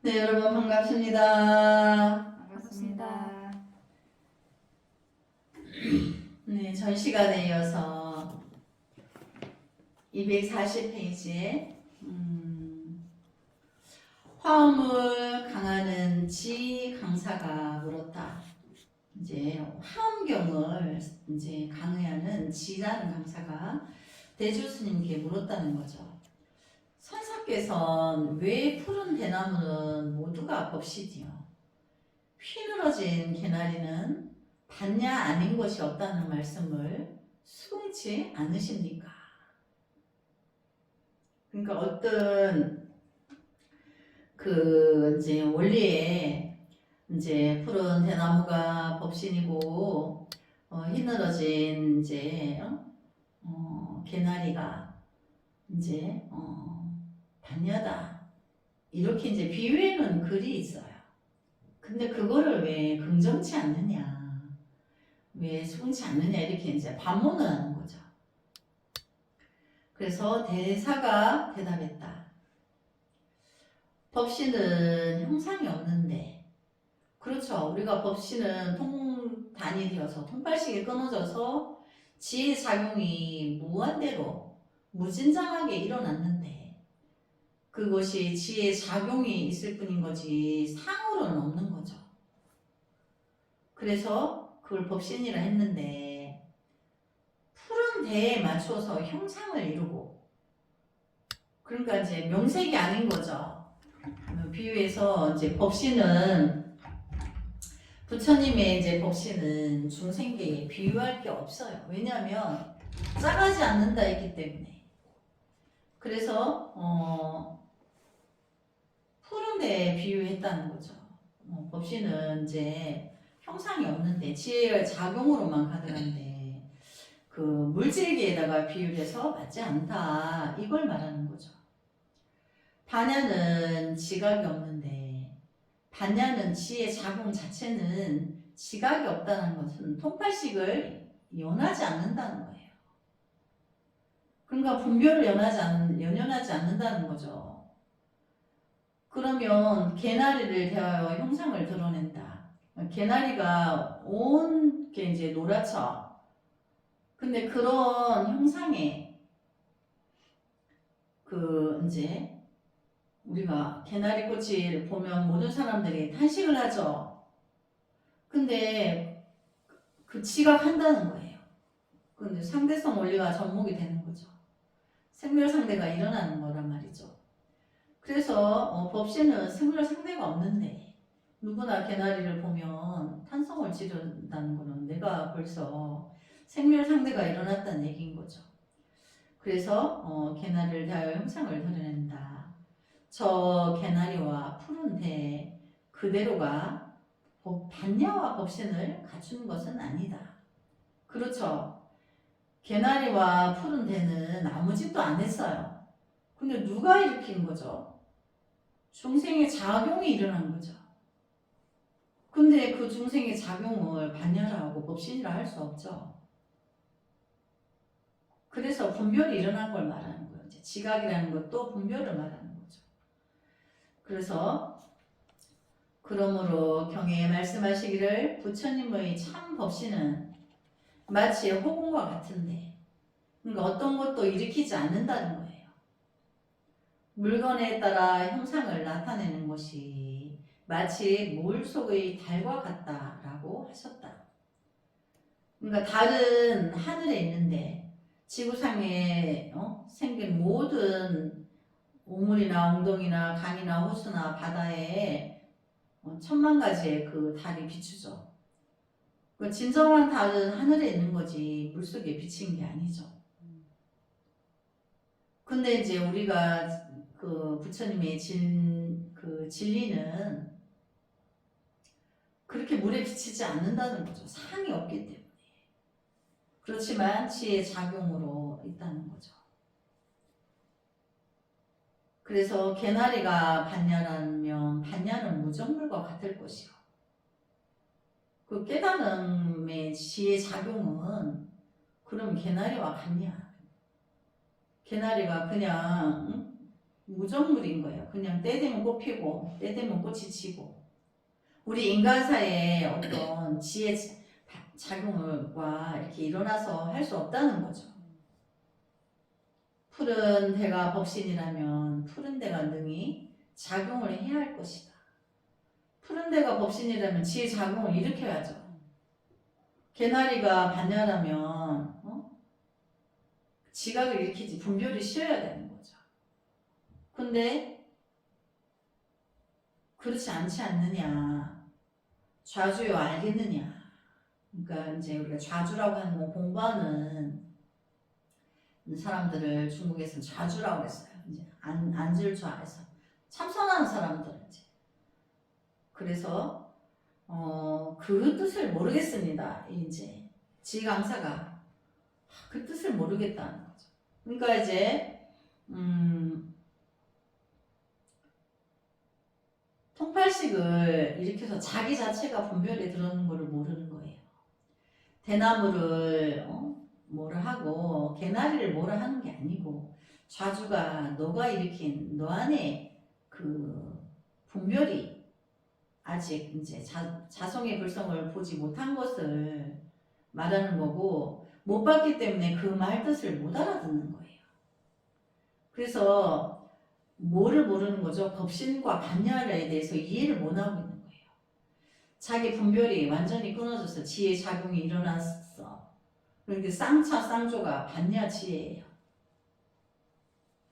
네, 여러분 반갑습니다. 반갑습니다. 네, 전 시간에 이어서 240페이지에 화음을 강하는 지 강사가 물었다. 이제 화음경을 이제 강의하는 지라는 강사가 대주 스님께 물었다는 거죠. 선사께서는 왜 푸른 대나무는 모두가 법시지요? 휘늘어진 개나리는 받냐 아닌 것이 없다는 말씀을 수긍지 않으십니까? 그러니까 어떤 그 이제 원리에 이제 푸른 대나무가 법신이고 휘늘어진 이제 개나리가 이제 반야다 이렇게 이제 비유해놓은 글이 있어요. 근데 그거를 왜 긍정치 않느냐, 왜 수긍치 않느냐 이렇게 이제 반문을 하는 거죠. 그래서 대사가 대답했다. 법신은 형상이 없는데, 그렇죠. 우리가 법신은 통단이 되어서 통발식이 끊어져서 지의 작용이 무한대로 무진장하게 일어났는데 그것이 지의 작용이 있을 뿐인 거지 상으로는 없는 거죠. 그래서 그걸 법신이라 했는데 푸른 대에 맞춰서 형상을 이루고, 그러니까 이제 명색이 아닌 거죠. 비유해서 이제 법신은 부처님의 이제 법신은 중생계에 비유할 게 없어요. 왜냐하면 짜가지 않는다 했기 때문에. 그래서 푸른 데에 비유했다는 거죠. 법신은 이제 형상이 없는데 지혜의 작용으로만 가득한데 그 물질계에다가 비유해서 맞지 않다 이걸 말하는 거죠. 반야는 지각이 없는데 반야는 지의 작용 자체는 지각이 없다는 것은 통팔식을 연하지 않는다는 거예요. 그러니까 분별을 연연하지 않는다는 거죠. 그러면 개나리를 대하여 형상을 드러낸다. 개나리가 온 게 이제 노랗죠. 근데 그런 형상에 그 이제 우리가 개나리 꽃을 보면 모든 사람들이 탄식을 하죠. 근데 그 지각한다는 거예요. 근데 상대성 원리가 접목이 되는 거죠. 생멸상대가 일어나는 거란 말이죠. 그래서 법신은 생멸상대가 없는데 누구나 개나리를 보면 탄성을 지른다는 거는 내가 벌써 생멸상대가 일어났다는 얘기인 거죠. 그래서 개나리를 대하여 형상을 드러낸다. 저 개나리와 푸른 대 그대로가 반야와 법신을 갖추는 것은 아니다. 그렇죠. 개나리와 푸른 대는 아무 짓도 안 했어요. 근데 누가 일으킨 거죠? 중생의 작용이 일어난 거죠. 근데 그 중생의 작용을 반야라고 법신이라 할 수 없죠. 그래서 분별이 일어난 걸 말하는 거예요. 지각이라는 것도 분별을 말하는 거죠. 그래서 그러므로 경에 말씀하시기를 부처님의 참 법신은 마치 호공과 같은데, 그러니까 어떤 것도 일으키지 않는다는 거예요. 물건에 따라 형상을 나타내는 것이 마치 물 속의 달과 같다라고 하셨다. 그러니까 달은 하늘에 있는데 지구상에 생긴 모든 우물이나 웅덩이나 강이나 호수나 바다에 천만 가지의 그 달이 비추죠. 그 진정한 달은 하늘에 있는 거지 물속에 비친 게 아니죠. 근데 이제 우리가 그 부처님의 그 진리는 그렇게 물에 비치지 않는다는 거죠. 상이 없기 때문에. 그렇지만 지의 작용으로 있다는 거죠. 그래서 개나리가 반야라면 반야는 무정물과 같을 것이요. 그 깨달음의 지의 작용은 그럼 개나리와 같냐? 개나리가 그냥 무정물인 거예요. 그냥 때 되면 꽃 피고 때 되면 꽃이 지고 우리 인간사의 어떤 지혜 작용과 이렇게 일어나서 할 수 없다는 거죠. 푸른 대가 법신이라면 푸른 대가 능히 작용을 해야 할 것이다. 푸른 대가 법신이라면 지혜 작용을 일으켜야죠. 개나리가 반야라면 지각을 일으키지 분별이 쉬어야 되는 거죠. 근데 그렇지 않지 않느냐. 좌주요 알겠느냐. 그러니까 이제 우리가 좌주라고 하는 거 공부하는 사람들을 중국에서는 좌주라고 했어요. 이제 앉을 좌에서 참선하는 사람들은 이제 그래서 그 뜻을 모르겠습니다. 이제 지강사가 그 뜻을 모르겠다는 거죠. 그러니까 이제 통팔식을 일으켜서 자기 자체가 분별에 들어오는 것을 모르는 거예요. 대나무를 뭐라 하고 개나리를 뭐라 하는 게 아니고 좌주가 너가 일으킨 너 안에 그 분별이 아직 이제 자성의 불성을 보지 못한 것을 말하는 거고 못 봤기 때문에 그 말 뜻을 못 알아듣는 거예요. 그래서 뭐를 모르는 거죠? 법신과 반야에 대해서 이해를 못 하고 있는 거예요. 자기 분별이 완전히 끊어져서 지혜 작용이 일어났어. 그러니까 쌍차 쌍조가 반야 지혜예요.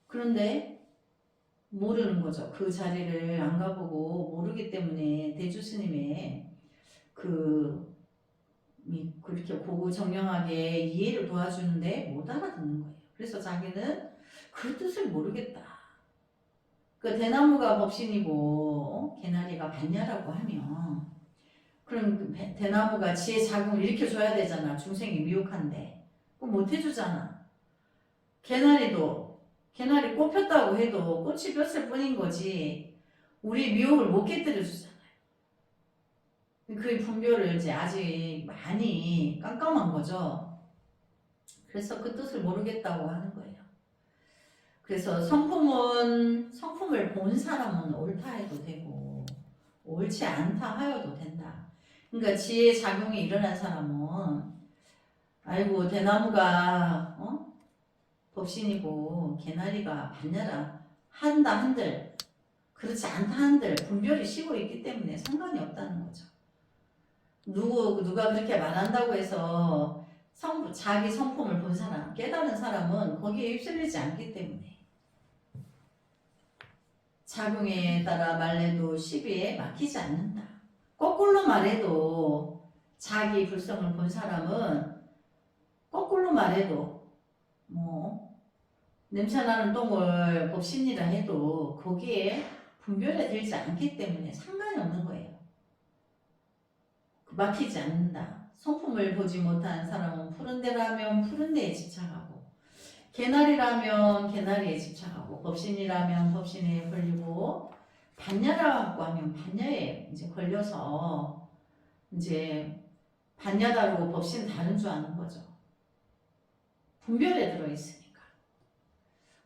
그런데 모르는 거죠. 그 자리를 안 가보고 모르기 때문에 대주 스님의 그렇게 고고정령하게 이해를 도와주는데 못 알아듣는 거예요. 그래서 자기는 그 뜻을 모르겠다. 그 대나무가 법신이고 개나리가 반야라고 하면 그럼 대나무가 지혜 작용을 일으켜줘야 되잖아. 중생이 미혹한데 그거 못 해주잖아. 개나리 꽃 폈다고 해도 꽃이 폈을 뿐인 거지 우리 미혹을 못 깨뜨려 주잖아요. 그 분별을 이제 아직 많이 깜깜한 거죠. 그래서 그 뜻을 모르겠다고 하는 거예요. 그래서 성품을 본 사람은 옳다 해도 되고 옳지 않다 하여도 된다. 그러니까 지혜 작용이 일어난 사람은 아이고 대나무가 법신이고 개나리가 반야라 한다 한들 그렇지 않다 한들 분별이 쉬고 있기 때문에 상관이 없다는 거죠. 누가 그렇게 말한다고 해서 자기 성품을 본 사람 깨달은 사람은 거기에 휩쓸리지 않기 때문에 작용에 따라 말해도 시비에 막히지 않는다. 거꾸로 말해도 자기 불성을 본 사람은 거꾸로 말해도 냄새나는 똥을 법신이라 해도 거기에 분별에 들지 않기 때문에 상관이 없는 거예요. 막히지 않는다. 성품을 보지 못한 사람은 푸른 데라면 푸른 데에 집착하고 개나리라면 개나리에 집착하고 법신이라면 법신에 걸리고 반야라고 하면 반야에 이제 걸려서 이제 반야 다르고 법신 다른 줄 아는 거죠. 분별에 들어있으니까.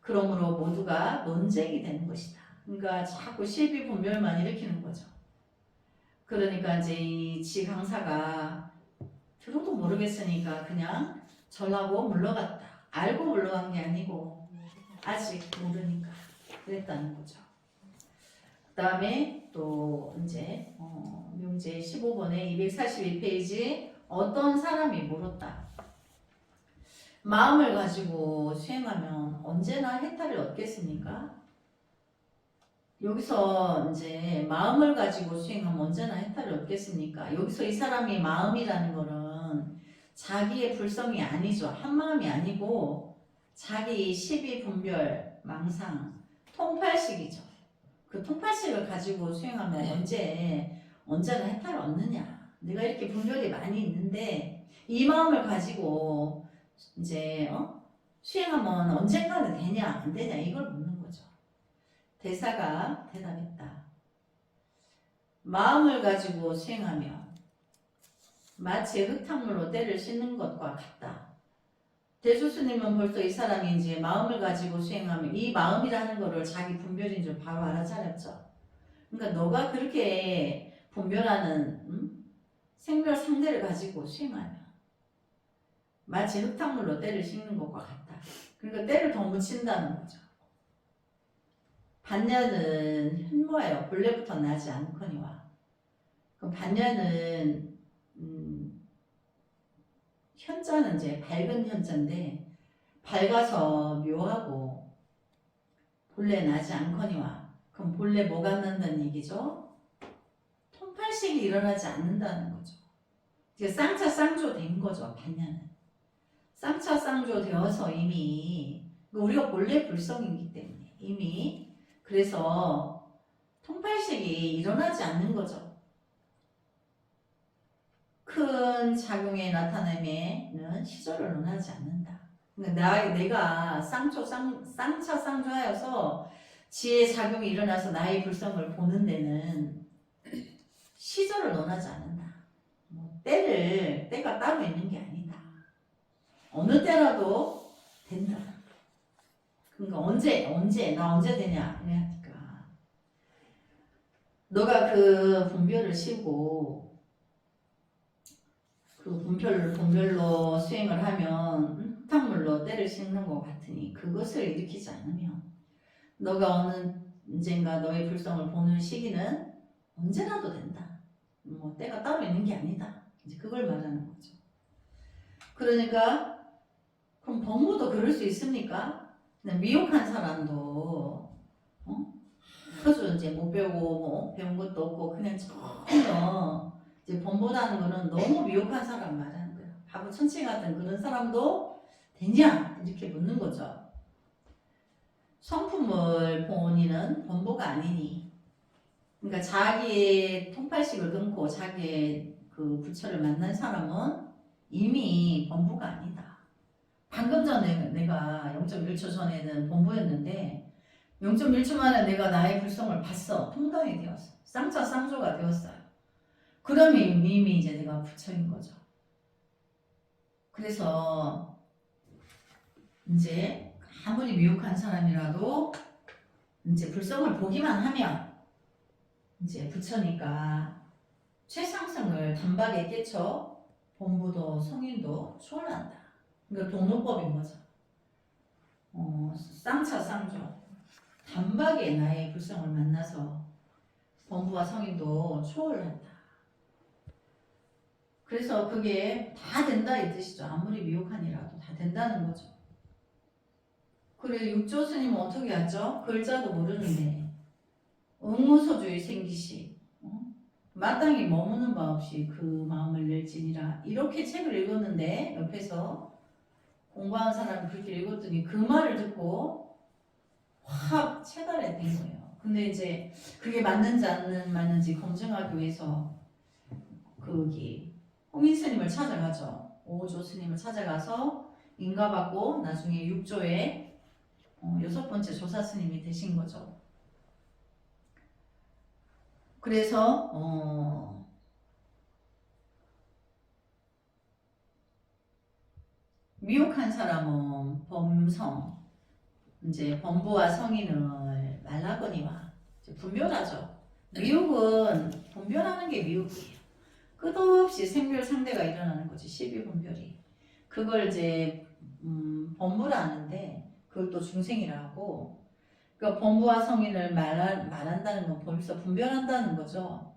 그러므로 모두가 논쟁이 되는 것이다. 그러니까 자꾸 시비 분별만 일으키는 거죠. 그러니까 이제 이 지강사가 들어도 모르겠으니까 그냥 절하고 물러갔다. 알고 물러간 게 아니고 아직 모르니까 그랬다는 거죠. 그 다음에 또 이제 명제 15번에 242페이지 어떤 사람이 물었다. 마음을 가지고 수행하면 언제나 해탈을 얻겠습니까? 여기서 이제 마음을 가지고 수행하면 언제나 해탈을 얻겠습니까? 여기서 이 사람이 마음이라는 거는 자기의 불성이 아니죠. 한마음이 아니고 자기 시비 분별 망상 통팔식이죠. 그 통팔식을 가지고 수행하면 언제나 해탈을 얻느냐. 내가 이렇게 분별이 많이 있는데 이 마음을 가지고 이제 수행하면 언젠가는 되냐 안 되냐 이걸 묻는 거죠. 대사가 대답했다. 마음을 가지고 수행하면 마치 흙탕물로 때를 씻는 것과 같다. 대주스님은 벌써 이 사람이 이제 마음을 가지고 수행하면 이 마음이라는 거를 자기 분별인 줄 바로 알아차렸죠. 그러니까 너가 그렇게 분별하는 생멸 상대를 가지고 수행하면 마치 흙탕물로 때를 씻는 것과 같다. 그러니까 때를 더 묻힌다는 거죠. 반려는 현모하여 본래부터 나지 않거니와. 그 반려는 현자는 이제 밝은 현자인데 밝아서 묘하고 본래 나지 않거니와. 그럼 본래 뭐가 난다는 얘기죠? 통팔식이 일어나지 않는다는 거죠. 이제 쌍차 쌍조 된 거죠. 반려는 쌍차 쌍조 되어서 이미 우리가 본래 불성이기 때문에 이미 그래서 통팔식이 일어나지 않는 거죠. 큰 작용의 나타남에는 시절을 논하지 않는다. 그러니까 내가 쌍차 쌍조하여서 지혜 작용이 일어나서 나의 불성을 보는 데는 시절을 논하지 않는다. 때가 따로 있는 게 아니다. 어느 때라도 된다. 그러니까 나 언제 되냐? 그러니까 너가 그 분별을 쉬고 그 분별로 수행을 하면 흙탕물로 때를 씻는 것 같으니 그것을 일으키지 않으면 너가 언젠가 너의 불성을 보는 시기는 언제라도 된다. 때가 따로 있는 게 아니다. 이제 그걸 말하는 거죠. 그러니까 그럼 범부도 그럴 수 있습니까? 미혹한 사람도 그저 이제 못 배우고 배운 것도 없고 그냥 전혀 이제 범보다는 거는 너무 미혹한 사람 말하는 거야. 바보 천치 같은 그런 사람도 되냐? 이렇게 묻는 거죠. 성품을 본인은 범보가 아니니. 그러니까 자기의 통팔식을 끊고 자기의 그 부처를 만난 사람은 이미 범보가 아니다. 방금 전에 내가 0.1초 전에는 범보였는데 0.1초 만에 내가 나의 불성을 봤어. 통당이 되었어. 쌍차 쌍조가 되었어요. 그러면 이미 이제 내가 부처인 거죠. 그래서 이제 아무리 미혹한 사람이라도 이제 불성을 보기만 하면 이제 부처니까 최상승을 단박에 깨쳐 본부도 성인도 초월한다. 그러니까 동로법인 거죠. 쌍차 쌍조 단박에 나의 불성을 만나서 본부와 성인도 초월한다. 그래서 그게 다 된다 이 뜻이죠. 아무리 미혹한이라도 다 된다는 거죠. 그래 육조 스님은 어떻게 하죠? 글자도 모르는데 응무소주의 생기시 마땅히 머무는 바 없이 그 마음을 낼지니라 이렇게 책을 읽었는데 옆에서 공부하는 사람이 그렇게 읽었더니 그 말을 듣고 확 체달에 된 거예요. 근데 이제 그게 맞는지 안 맞는지 검증하기 위해서 거기 호민 스님을 찾아가죠. 오조 스님을 찾아가서 인가받고 나중에 6조의 6번째 조사 스님이 되신 거죠. 그래서 미혹한 사람은 범성 이제 범부와 성인을 말라거니와 분별하죠. 미혹은 분별하는 게 미혹이에요. 끝없이 생별 상대가 일어나는 거지. 12분별이. 그걸 이제 범부라는데 그걸 또 중생이라고. 그러니까 범부와 성인을 말한다는 건 벌써 분별한다는 거죠.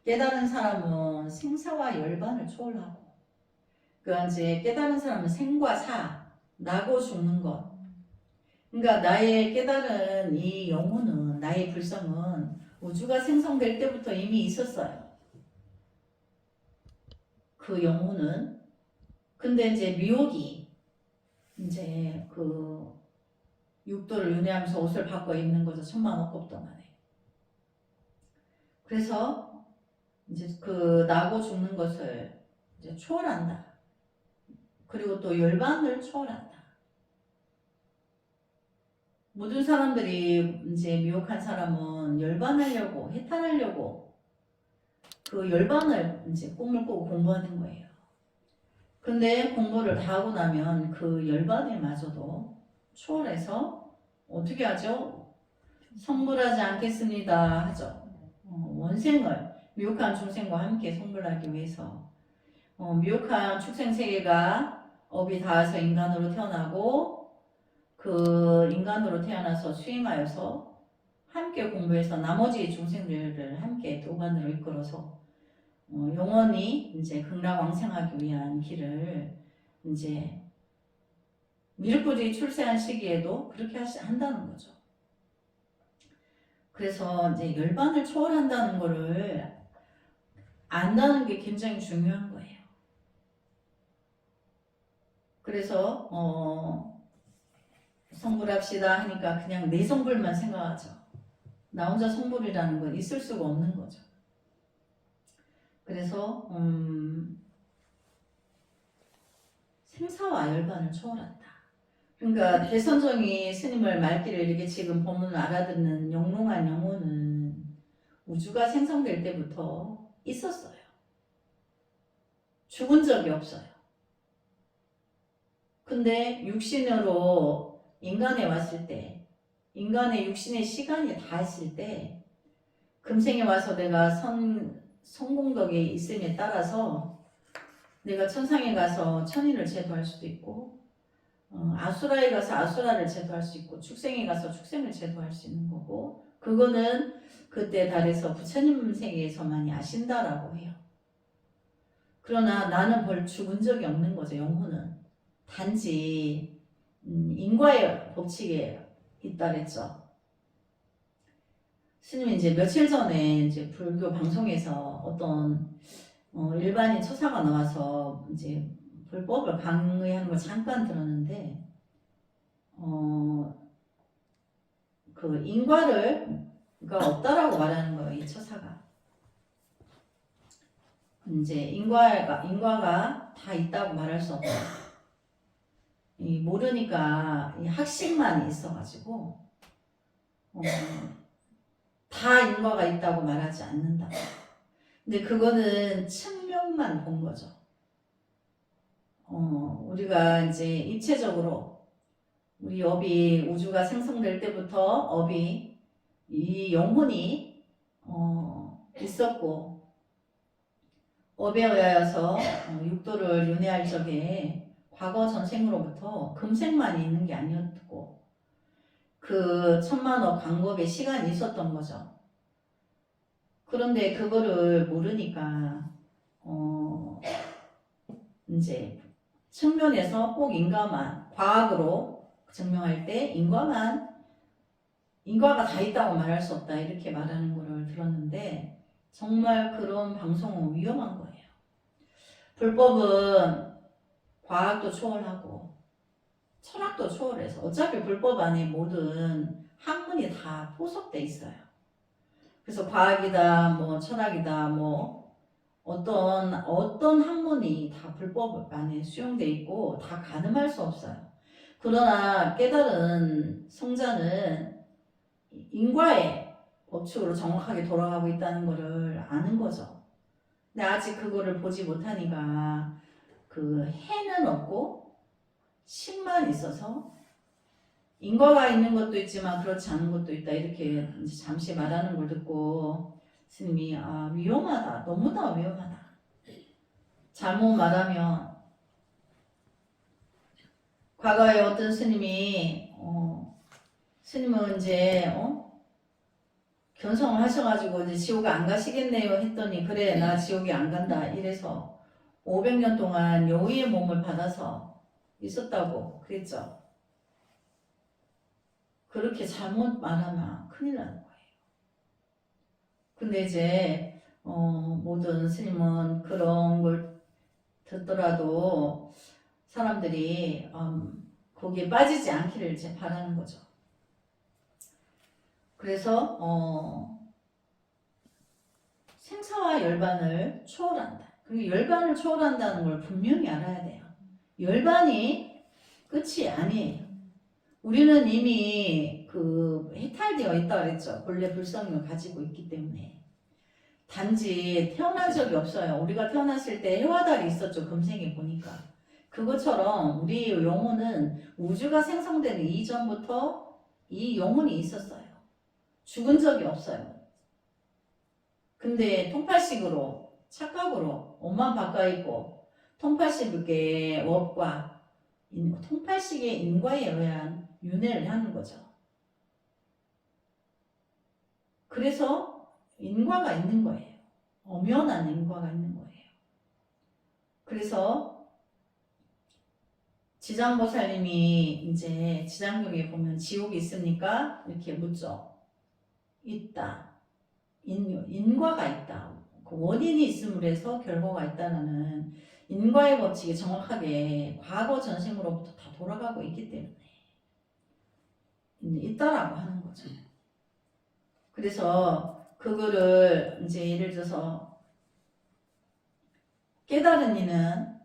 깨달은 사람은 생사와 열반을 초월하고. 그러니까 이제 깨달은 사람은 생과 사, 나고 죽는 것. 그러니까 나의 깨달은 이 영혼은 나의 불성은 우주가 생성될 때부터 이미 있었어요. 그 영혼은. 근데 이제 미혹이 이제 그 육도를 윤회하면서 옷을 바꿔 입는 거죠. 천만億동안에. 그래서 이제 그 나고 죽는 것을 이제 초월한다. 그리고 또 열반을 초월한다. 모든 사람들이 이제 미혹한 사람은 열반하려고 해탈하려고 그 열반을 이제 꿈을 꾸고 공부하는 거예요. 근데 공부를 다 하고 나면 그 열반을마저도 초월해서 어떻게 하죠? 성불하지 않겠습니다 하죠. 원생을 미혹한 중생과 함께 성불하기 위해서 미혹한 축생세계가 업이 닿아서 인간으로 태어나고 그 인간으로 태어나서 수행하여서 함께 공부해서 나머지 중생들을 함께 도반으로 이끌어서 영원히 이제 극락왕생하기 위한 길을 이제 미륵불이 출세한 시기에도 그렇게 한다는 거죠. 그래서 이제 열반을 초월한다는 거를 안다는 게 굉장히 중요한 거예요. 그래서 성불합시다 하니까 그냥 내 성불만 생각하죠. 나 혼자 성불이라는 건 있을 수가 없는 거죠. 그래서 생사와 열반을 초월한다. 그러니까 대선정이 스님을 말귀를 이렇게 지금 본문을 알아듣는 영롱한 영혼은 우주가 생성될 때부터 있었어요. 죽은 적이 없어요. 근데 육신으로 인간에 왔을 때, 인간의 육신의 시간이 닿았을 때, 금생에 와서 내가 성공덕에 있음에 따라서 내가 천상에 가서 천인을 제도할 수도 있고, 아수라에 가서 아수라를 제도할 수 있고, 축생에 가서 축생을 제도할 수 있는 거고, 그거는 그때 달에서 부처님 세계에서만이 아신다라고 해요. 그러나 나는 벌 죽은 적이 없는 거죠, 영혼은. 단지 인과의 법칙에 있다 그랬죠. 스님이 이제 며칠 전에 이제 불교 방송에서 어떤 일반인 처사가 나와서 이제 불법을 강의하는 걸 잠깐 들었는데 그 인과가 없다라고 말하는 거예요, 이 처사가. 이제 인과가 다 있다고 말할 수 없다. 모르니까 학식만 있어가지고 다 인과가 있다고 말하지 않는다. 근데 그거는 측면만 본 거죠. 우리가 이제 입체적으로 우리 업이 우주가 생성될 때부터 업이 이 영혼이 있었고 업에 의하여서 육도를 윤회할 적에 과거 전생으로부터 금생만 있는 게 아니었고 그 천만억 광법의 시간이 있었던 거죠. 그런데 그거를 모르니까 이제 측면에서 꼭 인과만 과학으로 증명할 때 인과가 다 있다고 말할 수 없다 이렇게 말하는 거를 들었는데 정말 그런 방송은 위험한 거예요. 불법은 과학도 초월하고 철학도 초월해서 어차피 불법 안에 모든 학문이 다 포섭돼 있어요. 그래서 과학이다, 뭐 철학이다, 뭐 어떤 학문이 다 불법 안에 수용돼 있고 다 가늠할 수 없어요. 그러나 깨달은 성자는 인과의 법칙으로 정확하게 돌아가고 있다는 것을 아는 거죠. 근데 아직 그거를 보지 못하니까 그 해는 없고 식만 있어서 인과가 있는 것도 있지만 그렇지 않은 것도 있다 이렇게 이제 잠시 말하는 걸 듣고 스님이 위험하다, 너무나 위험하다. 잘못 말하면 과거에 어떤 스님이 스님은 이제 견성을 하셔가지고 이제 지옥에 안 가시겠네요 했더니 그래 나 지옥에 안 간다 이래서 500년 동안 여우의 몸을 받아서 있었다고 그랬죠. 그렇게 잘못 말하면 큰일 나는 거예요. 근데 이제 모든 스님은 그런 걸 듣더라도 사람들이 거기에 빠지지 않기를 이제 바라는 거죠. 그래서 생사와 열반을 초월한다. 그리고 열반을 초월한다는 걸 분명히 알아야 돼요. 열반이 끝이 아니에요. 우리는 이미 그 해탈되어 있다 그랬죠. 본래 불성을 가지고 있기 때문에. 단지 태어난 적이 없어요. 우리가 태어났을 때 해와 달이 있었죠. 금생에 보니까. 그것처럼 우리 영혼은 우주가 생성되는 이전부터 이 영혼이 있었어요. 죽은 적이 없어요. 근데 통팔식으로 착각으로 옷만 바꿔 입고 통팔식의 업과 통팔식의 인과에 의한 윤회를 하는 거죠. 그래서 인과가 있는 거예요. 엄연한 인과가 있는 거예요. 그래서 지장보살님이 이제 지장경에 보면 지옥이 있습니까? 이렇게 묻죠. 있다. 인과가 있다. 그 원인이 있음으로 해서 결과가 있다는 인과의 법칙이 정확하게 과거 전생으로부터 다 돌아가고 있기 때문에 있다라고 하는 거죠. 그래서 그거를 이제 예를 들어서 깨달은 이는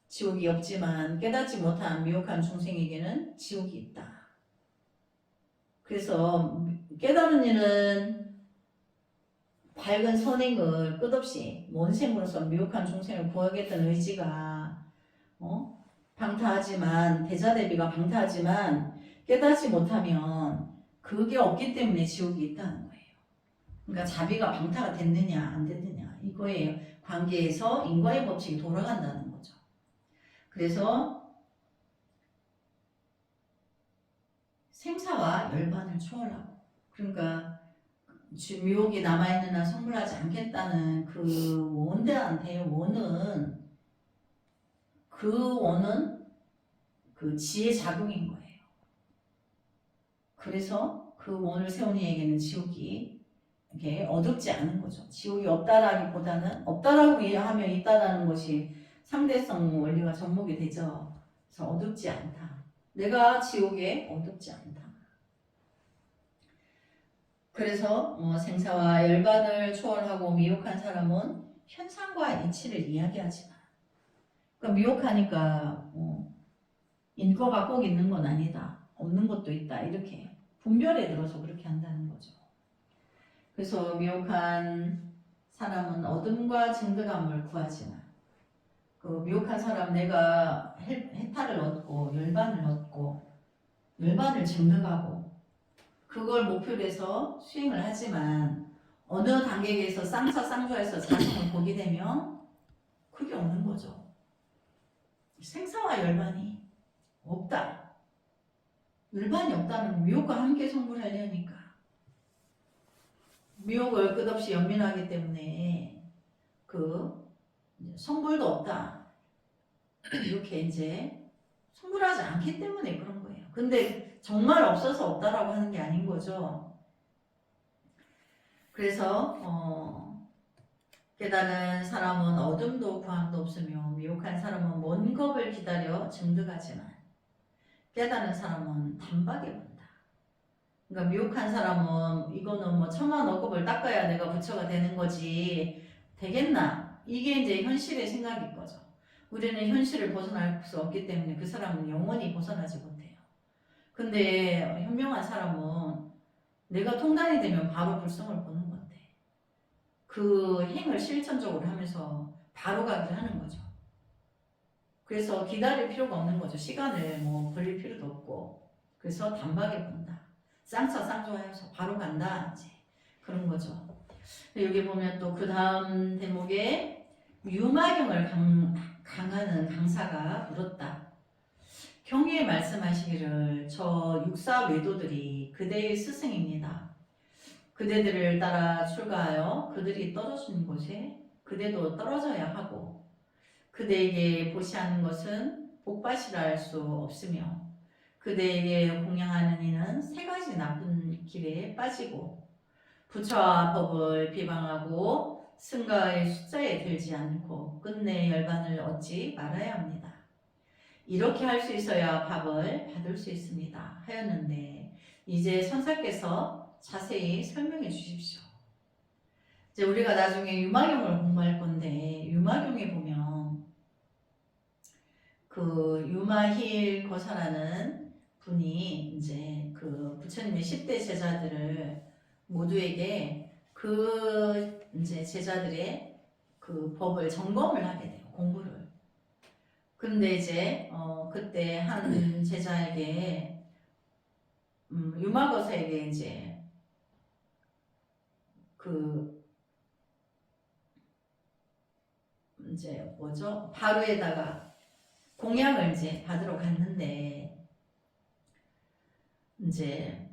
지옥이 없지만 깨닫지 못한 미혹한 중생에게는 지옥이 있다. 그래서 깨달은 이는 밝은 선행을 끝없이 원생으로서 미혹한 중생을 구하겠다는 의지가 방타하지만 대자대비가 방타하지만 깨닫지 못하면 그게 없기 때문에 지옥이 있다는 거예요. 그러니까 자비가 방타가 됐느냐 안 됐느냐 이거에 관계에서 인과의 법칙이 돌아간다는 거죠. 그래서 생사와 열반을 초월하고 그러니까 미혹이 남아있는 한 성불하지 않겠다는 그 원대한 대원은 그 지혜 작용인 거예요. 그래서 그 원을 세운 이에게는 지옥이 이렇게 어둡지 않은 거죠. 지옥이 없다라기보다는 없다라고 하면 있다라는 것이 상대성 원리가 접목이 되죠. 그래서 어둡지 않다. 내가 지옥에 어둡지 않다. 그래서 생사와 열반을 초월하고 미혹한 사람은 현상과 이치를 이야기하지만 그러니까 미혹하니까 인과가 꼭 있는 건 아니다. 없는 것도 있다. 이렇게 분별에 들어서 그렇게 한다는 거죠. 그래서 미혹한 사람은 어둠과 증득함을 구하지만 그 미혹한 사람 내가 해탈을 얻고 열반을 증득하고 그걸 목표로 해서 수행을 하지만 어느 단계에서 쌍사쌍조에서 자신을 보게 되면 그게 없는 거죠. 생사와 열반이 없다. 열반이 없다는 미혹과 함께 성불하려니까 미혹을 끝없이 연민하기 때문에 그 성불도 없다. 이렇게 이제 성불하지 않기 때문에 그런 거예요. 근데 정말 없어서 없다라고 하는 게 아닌 거죠. 그래서 깨달은 사람은 어둠도 구함도 없으며 미혹한 사람은 먼 겁을 기다려 증득하지만 깨달은 사람은 단박에 본다. 그러니까 미혹한 사람은 이거는 뭐 천만 억겁을 닦아야 내가 부처가 되는 거지 되겠나? 이게 이제 현실의 생각인 거죠. 우리는 현실을 벗어날 수 없기 때문에 그 사람은 영원히 벗어나지 못해요. 근데 현명한 사람은 내가 통단이 되면 바로 불성을 보는 건데 그 행을 실천적으로 하면서 바로 가기를 하는 거죠. 그래서 기다릴 필요가 없는 거죠. 시간을 뭐 벌릴 필요도 없고 그래서 단박에 본다. 쌍차쌍조하여서 바로 간다. 이제 그런 거죠. 여기 보면 또 그 다음 대목에 유마경을 강하는 강사가 물었다. 경위에 말씀하시기를 저 육사 외도들이 그대의 스승입니다. 그대들을 따라 출가하여 그들이 떨어진 곳에 그대도 떨어져야 하고 그대에게 보시하는 것은 복받이라 할 수 없으며 그대에게 공양하는 이는 세 가지 나쁜 길에 빠지고 부처와 법을 비방하고 승가의 숫자에 들지 않고 끝내 열반을 얻지 말아야 합니다. 이렇게 할 수 있어야 밥을 받을 수 있습니다. 하였는데 이제 선사께서 자세히 설명해 주십시오. 이제 우리가 나중에 유마경을 공부할 건데 유마경에 보면 그 유마힐 거사라는 분이 이제 그 부처님의 10대 제자들을 모두에게 그 이제 제자들의 그 법을 점검을 하게 돼요. 공부를. 근데 이제 그때 한 제자에게 유마거사에게 이제 뭐죠? 바루에다가 공양을 이제 받으러 갔는데 이제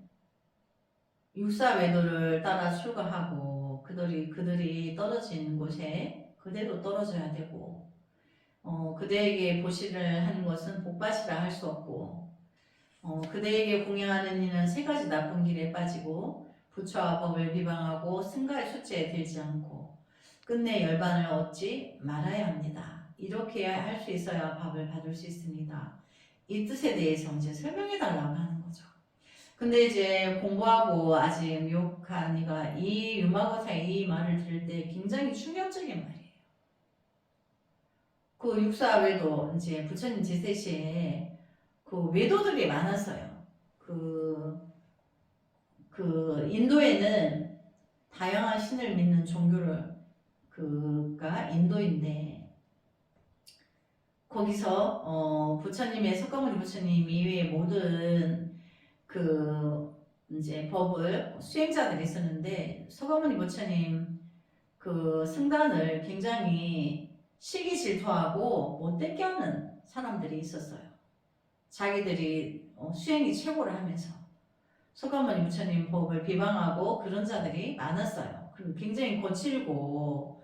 육사외도를 따라 출가하고 그들이 떨어진 곳에 그대로 떨어져야 되고 그대에게 보시를 하는 것은 복받이라 할 수 없고 그대에게 공양하는 이는 세 가지 나쁜 길에 빠지고 부처와 법을 비방하고 승가의 수치에 들지 않고 끝내 열반을 얻지 말아야 합니다. 이렇게 할 수 있어야 밥을 받을 수 있습니다. 이 뜻에 대해서 이제 설명해 달라고 하는 거죠. 근데 이제 공부하고 아직 미혹한 이가 이 유마거사의 이 말을 들을 때 굉장히 충격적인 말이에요. 그 육사 외도 이제 부처님 제세 시에 그 외도들이 많았어요. 그 인도에는 다양한 신을 믿는 종교를 그가 인도인데 거기서 부처님의 석가모니 부처님 이외의 모든 그 이제 법을 수행자들이 있었는데 석가모니 부처님 그 승단을 굉장히 시기 질투하고 못되게 하는 사람들이 있었어요. 자기들이 수행이 최고를 하면서 석가모니 부처님 법을 비방하고 그런 자들이 많았어요. 그리고 굉장히 거칠고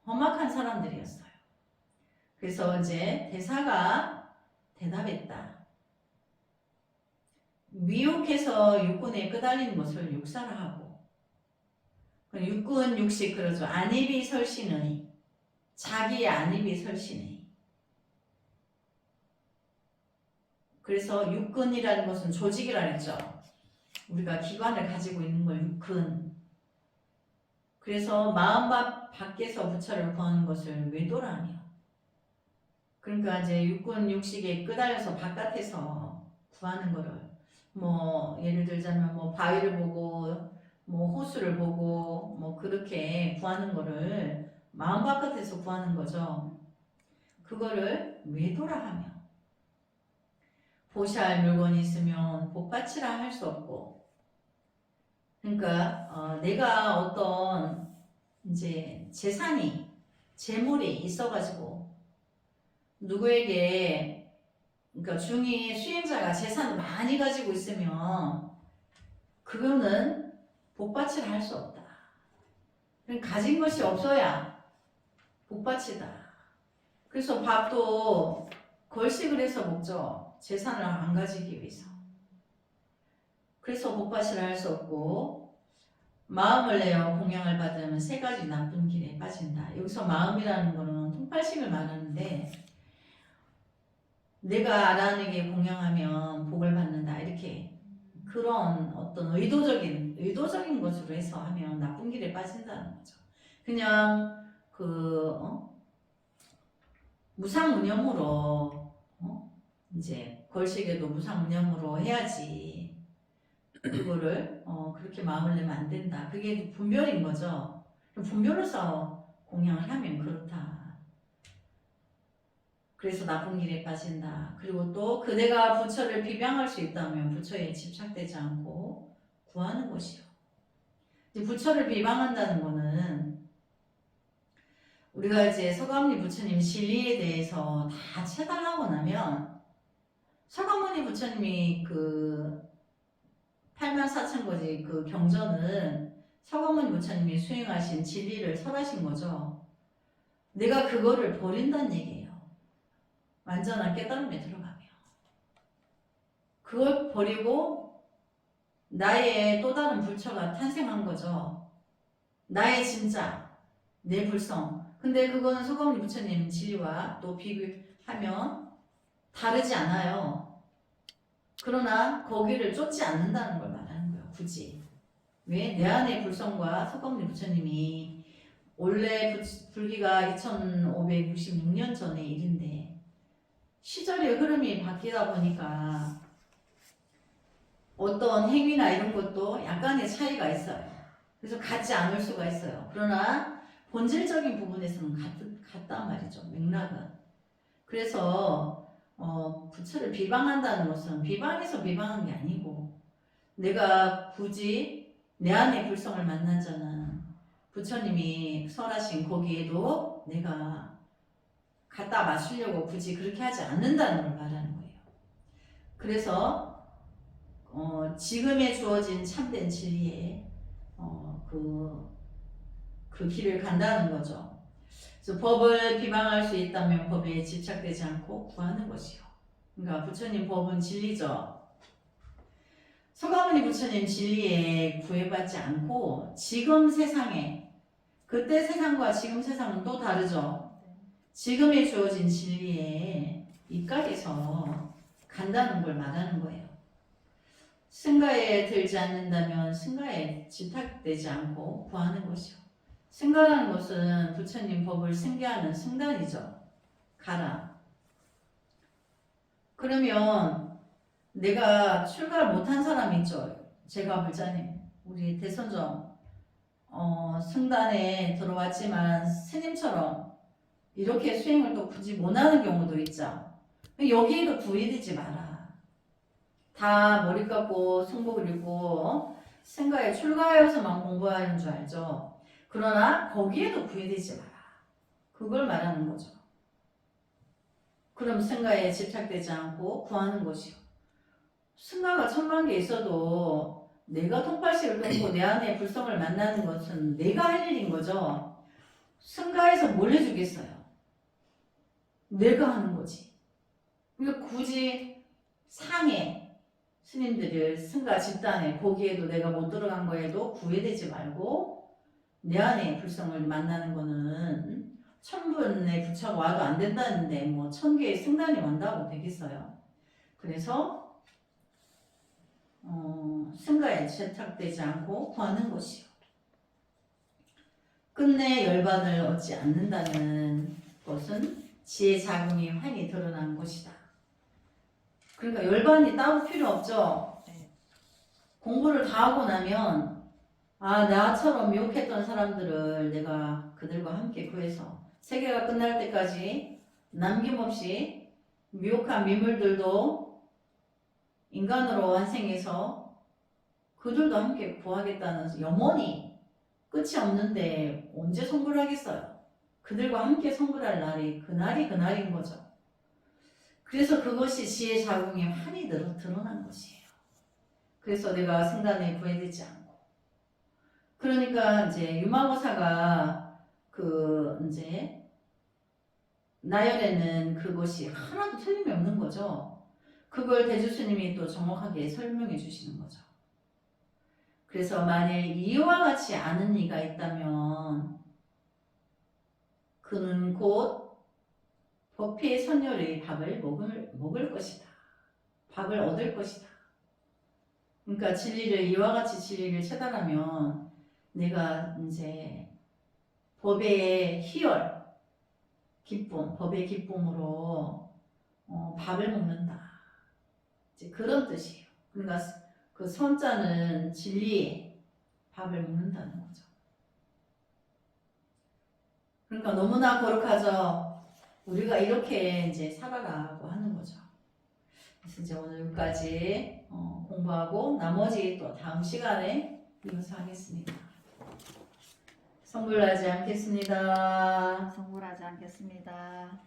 험악한 사람들이었어요. 그래서 이제 대사가 대답했다. 미혹해서 육군에 끄달린 것을 육사라 하고 육군 육식 그러죠. 안입이 설신의 자기의 안입이 설신의 그래서 육근이라는 것은 조직이라 했죠. 우리가 기관을 가지고 있는 걸 육근. 그래서 마음 밖에서 부처를 구하는 것을 외도라며. 그러니까 이제 육군 육식에 끄달려서 바깥에서 구하는 거를 뭐 예를 들자면 뭐 바위를 보고 뭐 호수를 보고 뭐 그렇게 구하는 거를 마음 바깥에서 구하는 거죠. 그거를 외도라 하며. 보시할 물건이 있으면 복받치라 할 수 없고 그러니까 내가 어떤 이제 재산이 재물이 있어가지고 누구에게 그러니까 중이 수행자가 재산을 많이 가지고 있으면 그거는 복받치라 할 수 없다. 가진 것이 없어야 복받치다. 그래서 밥도 걸식을 해서 먹죠. 재산을 안 가지기 위해서. 그래서 복받이라 할 수 없고 마음을 내어 공양을 받으면 세 가지 나쁜 길에 빠진다. 여기서 마음이라는 거는 통팔식을 말하는데 내가 아라에게 공양하면 복을 받는다. 이렇게 그런 어떤 의도적인 것으로 해서 하면 나쁜 길에 빠진다는 거죠. 그냥 무상무념으로 이제 걸식에도 무상무념으로 해야지 그거를 그렇게 마음을 내면 안 된다. 그게 분별인 거죠. 분별로서 공양을 하면 그렇다. 그래서 나쁜 길에 빠진다. 그리고 또 그대가 부처를 비방할 수 있다면 부처에 집착되지 않고 구하는 것이요. 부처를 비방한다는 거는 우리가 이제 석가모니 부처님 진리에 대해서 다 체달하고 나면 석가모니 부처님이 그 84,000거지 그 경전은 석가모니 부처님이 수행하신 진리를 설하신 거죠. 내가 그거를 버린다는 얘기예요. 완전한 깨달음에 들어가면. 그걸 버리고 나의 또 다른 불처가 탄생한 거죠. 나의 진짜, 내 불성. 근데 그거는 석가모니 부처님 진리와 또 비교하면 다르지 않아요. 그러나 거기를 쫓지 않는다는 걸 말하는 거예요. 굳이. 왜? 내 안의 불성과 석가모니 부처님이 원래 불기가 2566년 전의 일인데 시절의 흐름이 바뀌다 보니까 어떤 행위나 이런 것도 약간의 차이가 있어요. 그래서 같지 않을 수가 있어요. 그러나 본질적인 부분에서는 같단 말이죠. 맥락은. 그래서 부처를 비방한다는 것은 비방해서 비방한 게 아니고 내가 굳이 내 안의 불성을 만난 자는 부처님이 설하신 거기에도 내가 갖다 맞추려고 굳이 그렇게 하지 않는다는 걸 말하는 거예요. 그래서 지금에 주어진 참된 진리에 그 길을 간다는 거죠. 그래서 법을 비방할 수 있다면 법에 집착되지 않고 구하는 것이요. 그러니까 부처님 법은 진리죠. 서가모니 부처님 진리에 구애받지 않고 지금 세상에 그때 세상과 지금 세상은 또 다르죠. 지금에 주어진 진리에 입각해서 간다는 걸 말하는 거예요. 승가에 들지 않는다면 승가에 집착되지 않고 구하는 것이요. 승가라는 것은 부처님 법을 승계하는 승단이죠. 가라. 그러면 내가 출가를 못한 사람이 있죠. 제가 불자님, 우리 대선정 승단에 들어왔지만 스님처럼 이렇게 수행을 또 굳이 못하는 경우도 있죠. 여기에도 구애되지 마라. 다 머리 감고 승복을 입고 승가에 출가하여서만 공부하는 줄 알죠. 그러나 거기에도 구애되지 마라. 그걸 말하는 거죠. 그럼 승가에 집착되지 않고 구하는 것이요. 승가가 1000만 개 있어도 내가 통팔식을 끊고 내 안에 불성을 만나는 것은 내가 할 일인 거죠. 승가에서 뭘 해주겠어요? 내가 하는 거지. 그러니까 굳이 상해 스님들을 승가 집단에 거기에도 내가 못 들어간 거에도 구애되지 말고 내 안에 불성을 만나는 거는 1000분의 부처가 와도 안 된다는데 뭐 1000개의 승단이 온다고 되겠어요. 그래서 승가에 집착되지 않고 구하는 것이요. 끝내 열반을 얻지 않는다는 것은 지혜 자궁이 환히 드러난 것이다. 그러니까 열반이 따로 필요 없죠. 공부를 다 하고 나면 나처럼 미혹했던 사람들을 내가 그들과 함께 구해서 세계가 끝날 때까지 남김없이 미혹한 미물들도 인간으로 환생해서 그들도 함께 구하겠다는 영원히 끝이 없는데 언제 성불하겠어요? 그들과 함께 성불할 날이 그날인 거죠. 그래서 그것이 지혜 자궁이 환히 드러난 것이에요. 그래서 내가 승단에 구애되지 않고. 그러니까 이제 유마고사가 이제 나열에는 그것이 하나도 틀림이 없는 거죠. 그걸 대주스님이 또 정확하게 설명해 주시는 거죠. 그래서 만일 이와 같이 아는 이가 있다면 그는 곧 법회의 선열의 밥을 먹을 것이다. 밥을 얻을 것이다. 그러니까 이와 같이 진리를 체달하면 내가 이제 법의 희열, 기쁨, 법의 기쁨으로 밥을 먹는다. 이제 그런 뜻이에요. 그러니까 그 선자는 진리의 밥을 먹는다는 거죠. 그러니까 너무나 거룩하죠. 우리가 이렇게 이제 살아라고 하는 거죠. 그래서 이제 오늘 여기까지 공부하고 나머지 또 다음 시간에 이어서 하겠습니다. 성불하지 않겠습니다. 성불하지 않겠습니다.